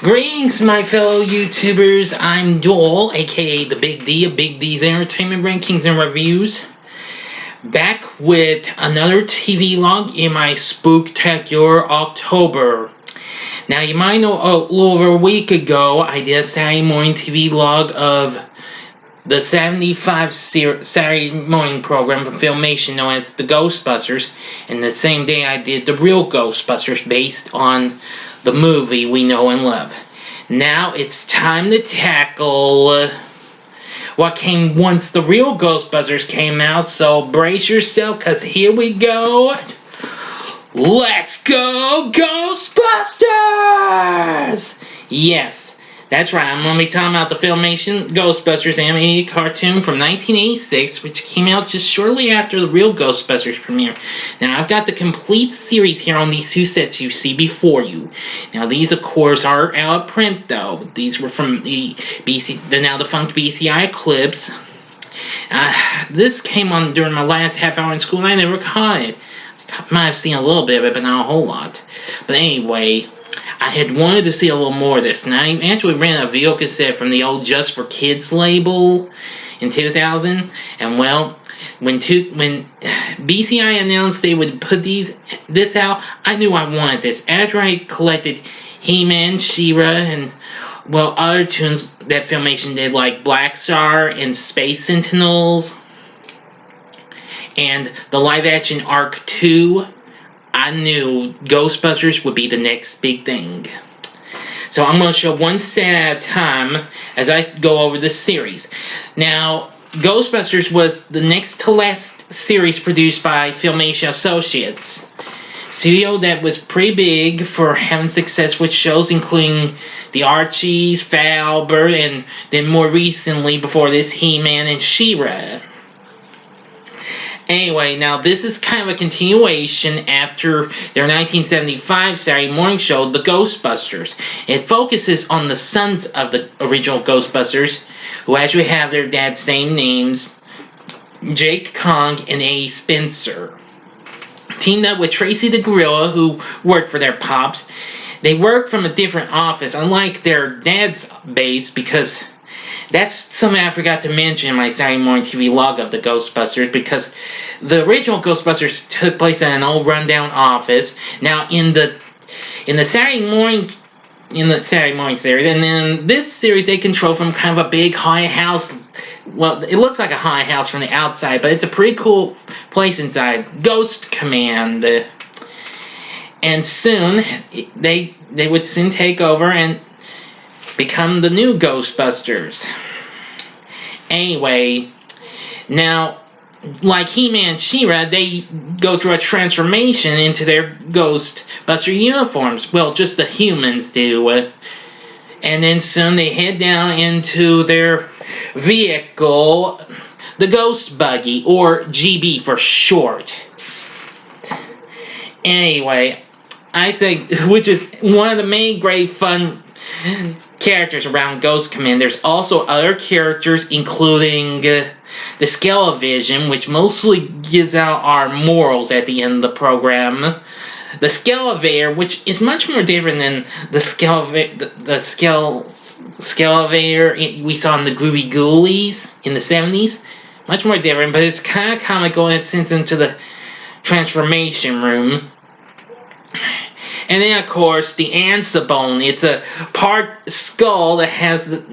Greetings, my fellow YouTubers. I'm Joel, aka the Big D of Big D's Entertainment Rankings and Reviews, back with another TV log in my spook-tacular October. Now, you might know a little over a week ago, I did a Saturday morning TV log of the 75 Saturday morning program from Filmation known as the Ghostbusters, and the same day I did the real Ghostbusters based on the movie we know and love. Now it's time to tackle what came once the real Ghostbusters came out, so brace yourself, cause here we go. Let's go Ghostbusters! Yes, that's right, I'm going to be talking about the Filmation Ghostbusters animated cartoon from 1986, which came out just shortly after the real Ghostbusters premiere. Now, I've got the complete series here on these two sets you see before you. Now, these, of course, are out of print, though. These were from the now defunct BCI clips. This came on during my last half hour in school, and I never caught it. I might have seen a little bit of it, but not a whole lot. But anyway, I had wanted to see a little more of this, and I actually ran a video cassette from the old Just for Kids label in 2000, and well, when BCI announced they would put this out, I knew I wanted this. After I collected He-Man, She-Ra, and well, other tunes that Filmation did, like Black Star and Space Sentinels, and the live-action Arc 2, I knew Ghostbusters would be the next big thing. So I'm going to show one set at a time as I go over this series. Now, Ghostbusters was the next to last series produced by Filmation Associates, studio that was pretty big for having success with shows including the Archies, Fat Albert, and then more recently, before this, He-Man and She-Ra. Anyway, now this is kind of a continuation after their 1975 Saturday morning show, The Ghostbusters. It focuses on the sons of the original Ghostbusters, who actually have their dad's same names, Jake Kong and A. Spencer. Teamed up with Tracy the Gorilla, who worked for their pops. They work from a different office, unlike their dad's base, because that's something I forgot to mention in my Saturday morning TV log of the Ghostbusters, because the original Ghostbusters took place in an old rundown office. Now in the Saturday morning series, and then this series they control from kind of a big haunted house. Well, it looks like a haunted house from the outside, but it's a pretty cool place inside. Ghost Command. And soon they would soon take over and become the new Ghostbusters. Anyway, now, like He-Man and She-Ra, they go through a transformation into their Ghostbuster uniforms. Well, just the humans do. And then soon they head down into their vehicle, the Ghost Buggy, or GB for short. Anyway, I think, which is one of the main great fun characters around Ghost Command. There's also other characters, including the Skelevision, which mostly gives out our morals at the end of the program. The Skelevator, which is much more different than the Skelevator we saw in the Groovy Ghoulies in the 70s. Much more different, but it's kind of comical and it sends into the transformation room. And then, of course, the Ansibone. It's a part skull that has the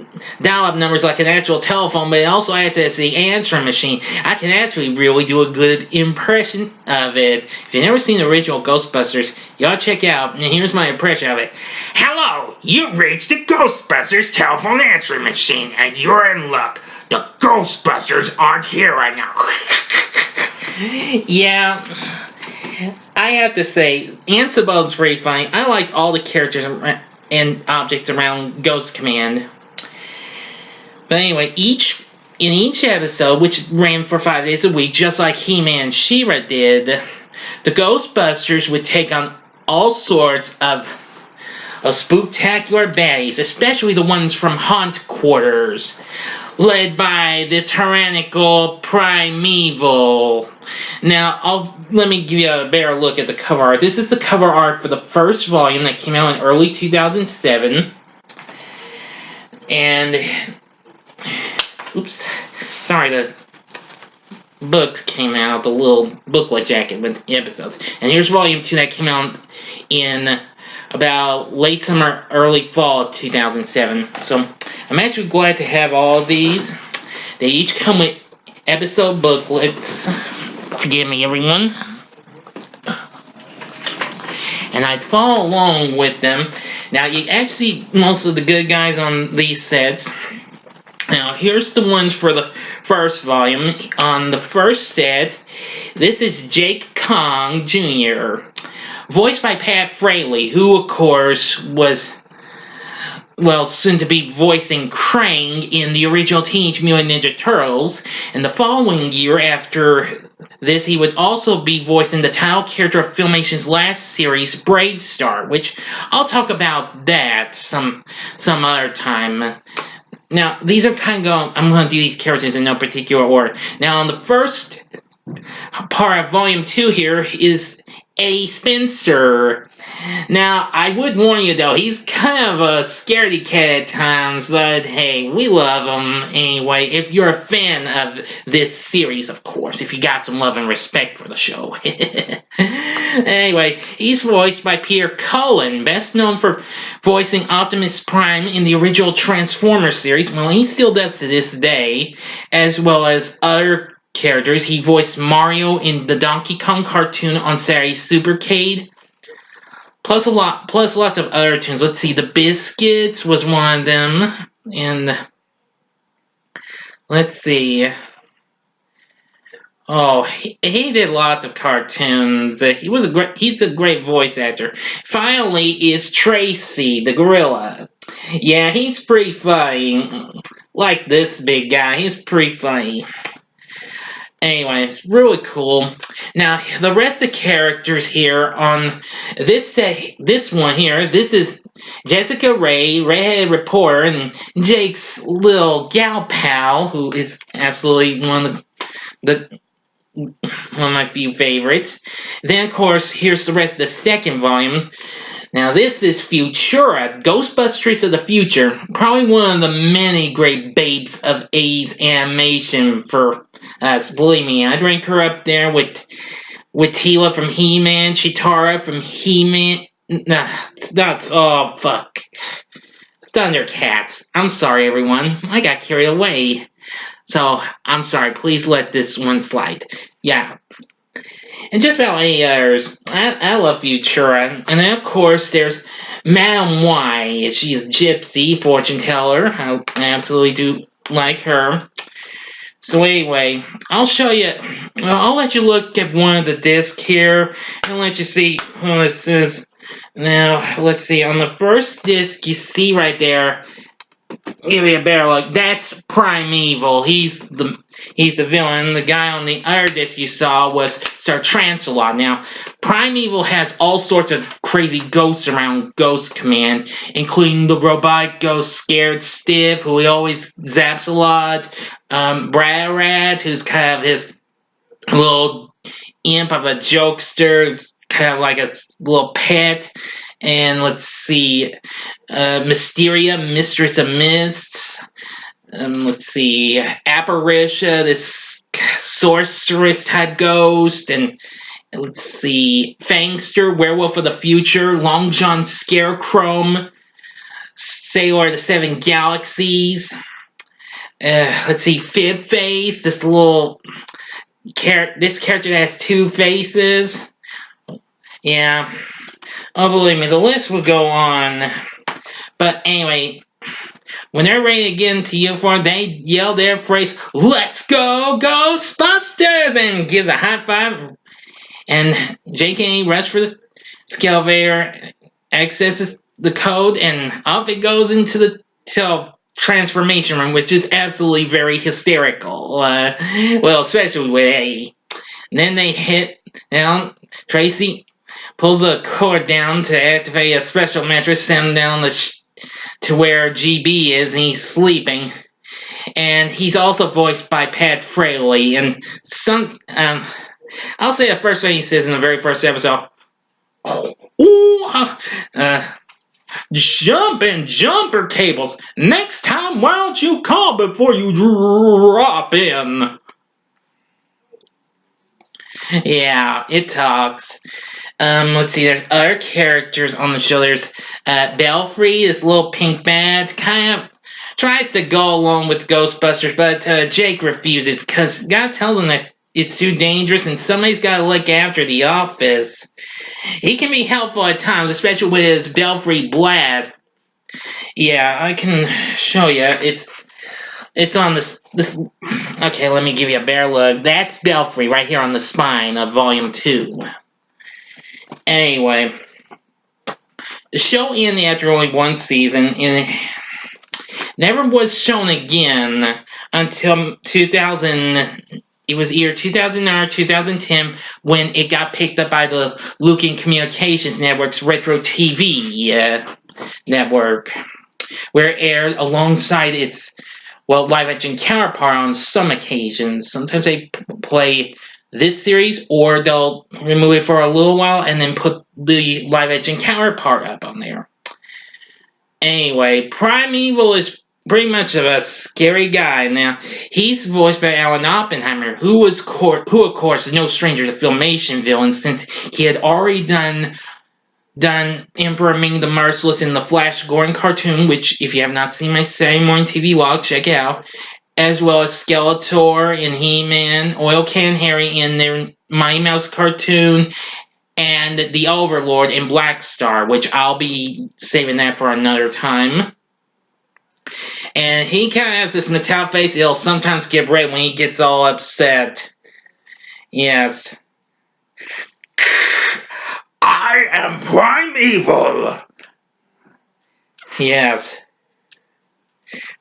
dial-up numbers like an actual telephone, but it also acts as the answering machine. I can actually really do a good impression of it. If you've never seen the original Ghostbusters, you ought to check it out. And here's my impression of it. Hello, you've reached the Ghostbusters telephone answering machine, and you're in luck. The Ghostbusters aren't here right now. Yeah, I have to say, Ansibone's very funny. I liked all the characters and objects around Ghost Command. But anyway, in each episode, which ran for 5 days a week, just like He-Man and She-Ra did, the Ghostbusters would take on all sorts of spook-tacular baddies, especially the ones from Haunt Quarters, led by the tyrannical Primeval. Now, let me give you a better look at the cover art. This is the cover art for the first volume that came out in early 2007. And, oops, sorry, the books came out, the little booklet jacket with the episodes. And here's volume 2 that came out in about late summer, early fall of 2007. So I'm actually glad to have all of these. They each come with episode booklets. Forgive me, everyone. And I'd follow along with them. Now, you actually see most of the good guys on these sets. Now, here's the ones for the first volume. On the first set, this is Jake Kong Jr., voiced by Pat Fraley, who, of course, was, well, soon to be voicing Krang in the original Teenage Mutant Ninja Turtles. And the following year after this, he would also be voicing the title character of Filmation's last series, Brave Star, which I'll talk about that some other time. Now, these are kind of I'm going to do these characters in no particular order. Now, on the first part of Volume 2 here is Eddie Spencer. Now, I would warn you, though, he's kind of a scaredy cat at times, but hey, we love him anyway. If you're a fan of this series, of course, if you got some love and respect for the show. Anyway, he's voiced by Peter Cullen, best known for voicing Optimus Prime in the original Transformers series. Well, he still does to this day, as well as other characters. He voiced Mario in the Donkey Kong cartoon on Saturday's Supercade. Plus lots of other tunes. Let's see, The Biscuits was one of them, and let's see. Oh, he did lots of cartoons. He's a great voice actor. Finally, is Tracy the gorilla. Yeah, he's pretty funny. Like this big guy, he's pretty funny. Anyway, it's really cool. Now, the rest of the characters here on this one here, this is Jessica Ray, redheaded reporter, and Jake's little gal pal, who is absolutely one of my few favorites. Then, of course, here's the rest of the second volume. Now, this is Futura, Ghostbusters of the Future. Probably one of the many great babes of 80s animation for us. Believe me, I'd rank her up there with Tila from He-Man, Chitara from He-Man. Oh, fuck. Thundercats. I'm sorry, everyone. I got carried away. So, I'm sorry. Please let this one slide. Yeah. And just about any others. I love Futura. And then, of course, there's Madame Y. She's Gypsy, fortune teller. I absolutely do like her. So anyway, I'll let you look at one of the discs here and let you see who this is. Now, let's see. On the first disc, you see right there, give me a better look. That's Primeval. He's the villain. The guy on the other disc you saw was Sir Trancelot. Now, Primeval has all sorts of crazy ghosts around Ghost Command, including the robotic ghost Scared Stiff, who he always zaps a lot. Brad, who's kind of his little imp of a jokester, kind of like a little pet. And let's see, Mysteria, Mistress of Mists. Let's see, Apparitia, this sorceress type ghost. And let's see, Fangster, Werewolf of the Future, Long John Scarecrow, Sailor of the Seven Galaxies. Let's see, Fib Face, this character that has two faces. Yeah. Oh, believe me, the list will go on. But anyway, when they're ready to get into uniform, they yell their phrase, "Let's go, Ghostbusters!" and gives a high five. And JK rushes for the elevator, accesses the code, and up it goes into the transformation room, which is absolutely very hysterical. Well, especially with Eddie. And then they hit down. Tracy pulls a cord down to activate a special mattress, send him down to where GB is, and he's sleeping. And he's also voiced by Pat Fraley. And I'll say the first thing he says in the very first episode. Jumping jumper cables. Next time, why don't you call before you drop in? Yeah, it talks. Let's see, there's other characters on the show. There's Belfry, this little pink bat, kind of tries to go along with Ghostbusters, but Jake refuses because God tells him that it's too dangerous and somebody's got to look after the office. He can be helpful at times, especially with his Belfry blast. Yeah, I can show you. It's on this. Okay, let me give you a better look. That's Belfry right here on the spine of Volume 2. Anyway, the show ended after only one season and it never was shown again until 2000. It was either 2009 or 2010 when it got picked up by the Lucan Communications Network's Retro TV network, where it aired alongside its live action counterpart on some occasions. Sometimes they play this series, or they'll remove it for a little while and then put the live action counterpart up on there. Anyway, Primeval is pretty much of a scary guy. Now, he's voiced by Alan Oppenheimer, who of course is no stranger to Filmation villains, since he had already done Emperor Ming the Merciless in the Flash Gordon cartoon, which, if you have not seen my Saturday morning TV log, check it out, as well as Skeletor in He-Man, Oil Can Harry in their Mighty Mouse cartoon, and the Overlord in Black Star, which I'll be saving that for another time. And he kind of has this metallic face. It'll sometimes get red when he gets all upset. Yes. I am Primeval. Yes.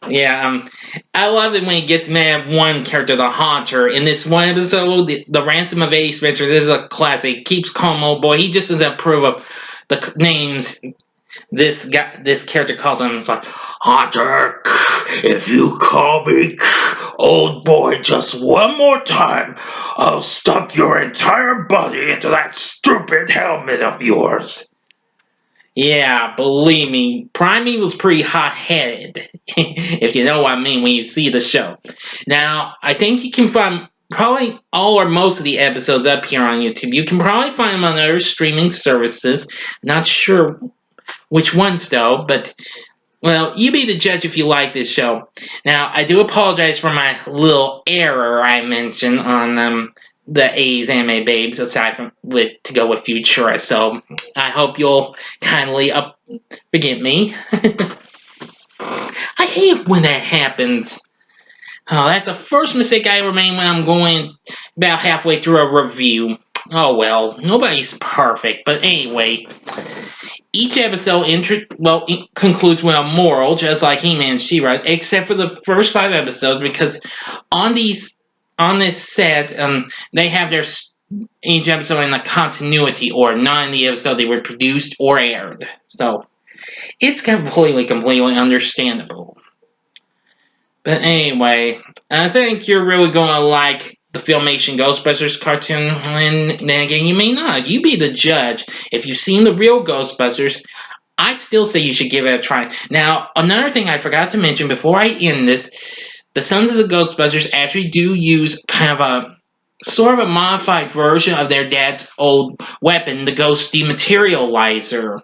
Yeah, I love it when he gets mad at one character, the Haunter. In this one episode, the Ransom of A. Spencer, this is a classic. Keeps calm, old boy. He just doesn't approve of the names this character calls him. It's like, Haunter, if you call me old boy just one more time, I'll stuff your entire body into that stupid helmet of yours. Yeah, believe me, Primey was pretty hot-headed, if you know what I mean when you see the show. Now, I think you can find probably all or most of the episodes up here on YouTube. You can probably find them on other streaming services. Not sure which ones, though, but, well, you be the judge if you like this show. Now, I do apologize for my little error I mentioned on the 80s anime babes, aside from to go with Futura. So I hope you'll kindly forgive me. I hate when that happens. Oh, that's the first mistake I ever made when I'm going about halfway through a review. Oh well, nobody's perfect, but anyway. Each episode concludes with a moral, just like He-Man and She-Ra, except for the first 5 episodes, because on this set, they have each episode in a continuity order, not in the episode they were produced or aired. So, it's completely understandable. But anyway, I think you're really going to like the Filmation Ghostbusters cartoon, and then again, you may not. You be the judge. If you've seen the real Ghostbusters, I'd still say you should give it a try. Now, another thing I forgot to mention before I end this, the Sons of the Ghostbusters actually do use kind of a sort of a modified version of their dad's old weapon, the Ghost Dematerializer.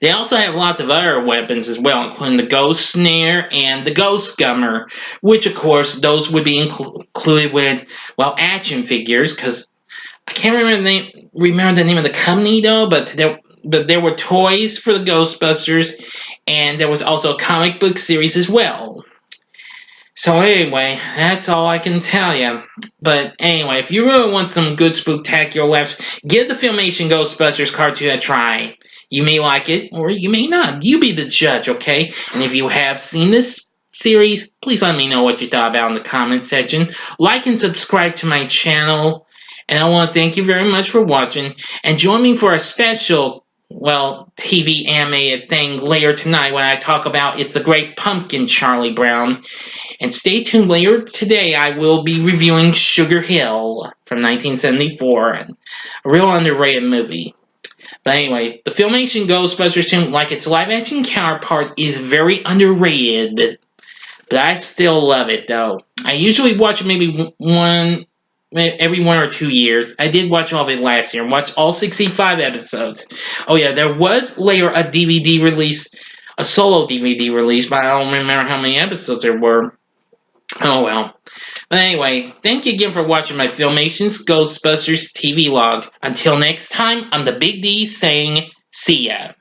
They also have lots of other weapons as well, including the Ghost Snare and the Ghost Gummer, which, of course, those would be included with, action figures, because I can't remember the name of the company, though, but there were toys for the Ghostbusters, and there was also a comic book series as well. So anyway, that's all I can tell you. But anyway, if you really want some good spook-tacular laughs, give the Filmation Ghostbusters cartoon a try. You may like it, or you may not. You be the judge, okay? And if you have seen this series, please let me know what you thought about in the comment section. Like and subscribe to my channel. And I want to thank you very much for watching. And join me for a special, TV animated thing later tonight when I talk about It's the Great Pumpkin, Charlie Brown. And stay tuned later today, I will be reviewing Sugar Hill from 1974. A real underrated movie. But anyway, the Filmation Ghostbusters film, like its live-action counterpart, is very underrated. But I still love it, though. I usually watch it maybe every 1 or 2 years. I did watch all of it last year. Watch all 65 episodes. Oh yeah, there was later a DVD release, a solo DVD release, but I don't remember how many episodes there were. Oh well. But anyway, thank you again for watching my Filmation's Ghostbusters TV log. Until next time, I'm the Big D saying, see ya.